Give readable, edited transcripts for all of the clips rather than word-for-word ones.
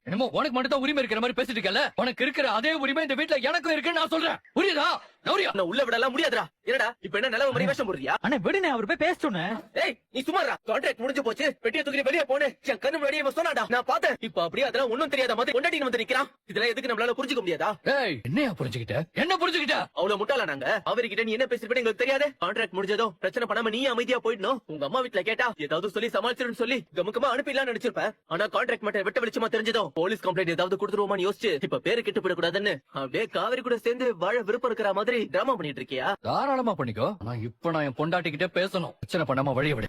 என்னமோ உனக்கு மட்டும் தான் உரிமை இருக்கிற மாதிரி பேசிட்டு இருக்கல, உனக்கு இருக்கிற அதே உரிமை இந்த வீட்டுல எனக்கும் இருக்குன்னு நான் சொல்றேன். புரியுதா? நௌரியா நான் உள்ள விடலாம் முடியாதுடா. என்னடா இப்ப என்ன நிலவு மாதிரி வேஷம் போடுறியா? அண்ணே விடுனே, அவர் போய் பேச ஏய் நீ சும்மாடா. கான்ட்ராக்ட் முடிஞ்சு போச்சு, பெட்டியை தூக்கி வெளியே போனே. என் கண்ணு முன்னாடியே இவன் சொன்னாடா, நான் பார்த்தேன். இப்ப அப்படியே அதெல்லாம் ஒண்ணும் தெரியாத மாதிரி கொண்டாடின்னு வந்து நிக்கிறான். இதெல்லாம் எதுக்கு நம்மளால புரிஞ்சுக்க முடியாதா? ஏய் என்னையா புரிஞ்சுக்கிட்ட? என்ன புரிஞ்சுக்கிட்ட? அவ்வளவு முட்டாளா நாங்க? அவர்கிட்ட நீ என்ன பேசிட்டு எங்களுக்கு தெரியாது. கான்ட்ராக்ட் முடிஞ்சதோ பிரச்சனை பண்ணாம நீ அமைதியா போயிடணும். உங்க அம்மா வீட்டுல கேட்டா ஏதாவது சொல்லி சமாளிச்சிருன்னு சொல்லி கமுக்கமா அனுப்பிடலாம் நினைச்சிருப்பேன். ஆனா கான்ட்ராக்ட் மட்டும் வெட்ட வெளிச்சமா தெரிஞ்சதும் போலீஸ் கம்ப்ளைண்ட் ஏதாவது கொடுத்துருவோமான்னு யோசிச்சு இப்ப பேரு கெட்டு போயிடக்கூடாதுன்னு அப்படியே காவிரி கூட சேர்ந்து வாழ விருப்பம் இருக்கிற மாதிரி டிராமா பண்ணிட்டு இருக்கியா? தாராளமா பண்ணிக்கோ. ஆனா இப்ப நான் என் பொண்டாட்டிக்கிட்டே பேசணும். பிரச்சனை பண்ணாம வழிய விடு.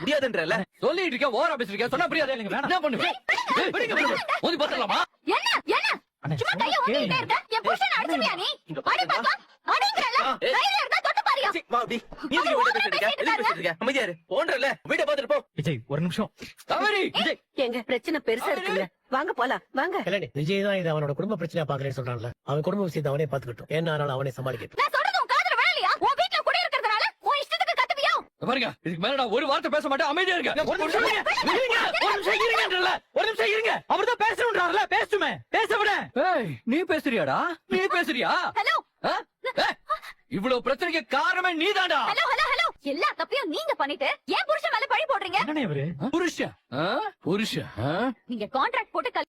முடியாதுன்றல சொல்லிட்டு இருக்க, ஓவரா பேசிருக்க. சொன்னா புரியாதே. என்ன பண்ணுவேன்? மோதி பாத்துலாமா? என்ன சும்மா கைய ஊத்திட்டே இருக்க? என் புருஷனை அடிச்சிட்டியா நீ? அடி பாப்பா, அடிங்கறல. தைரியம் இருந்தா தொட்டு பாரியா? வா அப்படி. நீ எதுக்கு வீட்டை பேசிட்டு இருக்க? எதுக்கு பேசிட்டு இருக்க? அமைதியா இரு. போன்றல வீட்டை பாத்துட்டு போ. விஜய் ஒரு நிமிஷம். காவேரி எங்க பிரச்சனை பெருசா இருக்குங்க, வாங்க போலாம் வாங்க. கல்யாணி, விஜய் தான் இது அவனோட குடும்ப பிரச்சனையா பாக்குறேன்னு சொல்றான்ல. அவன் குடும்ப விஷயத்தை அவனே பாத்துக்கிட்டோம். என்ன ஆனாலும் அவனே சமாளிக்கட்டும். நான் சொல்றது உன் காதுல விழலையா? உன் வீட்ல குடி இருக்கறதுனால உன் இஷ்டத்துக்கு கத்துவியா? பாருங்க, இதுக்கு மேல நான் ஒரு வார்த்தை பேச மாட்டேன். அமைதியா இருங்க. ஒரு நிமிஷம் இருங்க. ஒரு நிமிஷம் இருங்கன்றல. ஒரு நிமிஷம் இருங்க. அவர்தான் பேசணும்ன்றார்ல, பேசுமே. பேச விட. ஏய் நீ பேசுறியாடா? நீ பேசுறியா? ஹலோ இவ்வளவு பிரச்சனைக்கு காரணமே நீதான்டா. ஹலோ ஹலோ ஹலோ, எல்லா தப்பையும் நீங்க பண்ணிட்டு ஏன் புருஷன் மேல பழி போடுறீங்க? என்னண்ணே இவரு? புருஷன் புருஷன் நீங்க கான்ட்ராக்ட் போட்டு